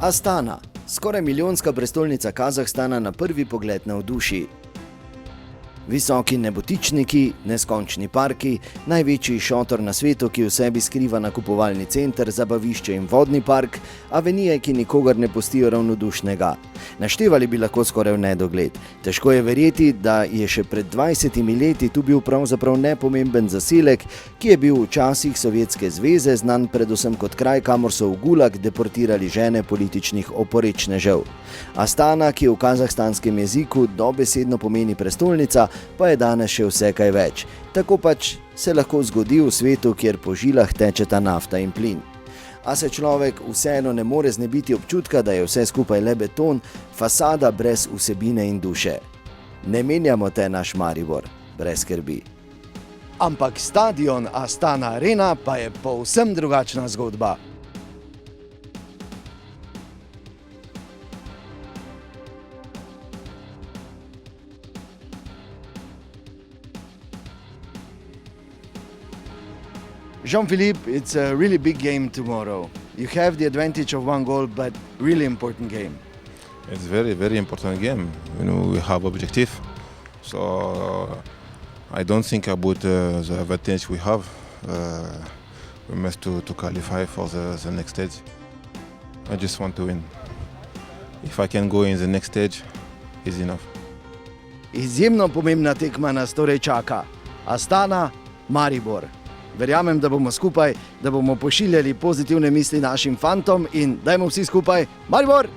Astana, skoraj milijonska prestolnica Kazahstana, na prvi pogled navduši. Visoki nebotičniki, neskončni parki, največji šotor na svetu, ki v sebi skriva nakupovalni center, zabavišče in vodni park, avenije, ki nikogar ne pustijo ravnodušnega. Naštevali bi lahko skoraj v nedogled. Težko je verjeti, da je še pred 20 leti tu bil pravzaprav nepomemben zaselek, ki je bil v časih Sovjetske zveze znan predvsem kot kraj, kamor so v Gulag deportirali žene političnih oporečnežev. Astana, ki v kazahstanskem jeziku dobesedno pomeni prestolnica, pa je danes še vse kaj več. Tako pač se lahko zgodi v svetu, kjer po žilah tečeta nafta in plin. A se človek vseeno ne more znebiti občutka, da je vse skupaj le beton, fasada brez vsebine in duše. Ne menjamo te naš Maribor, brez skrbi. Ampak stadion Astana Arena pa je povsem drugačna zgodba. Jean-Philippe, it's a really big game tomorrow. You have the advantage of one goal, but really important game. It's very, very important game. We have objective, so I don't think about the advantage we have. We must to qualify for the next stage. I just want to win. If I can go in the next stage, is enough. Izjemno pomembna tekma nas torej čaka. Astana, Maribor. Verjamem, da bomo skupaj, da bomo pošiljali pozitivne misli našim fantom in dajmo vsi skupaj, Maribor!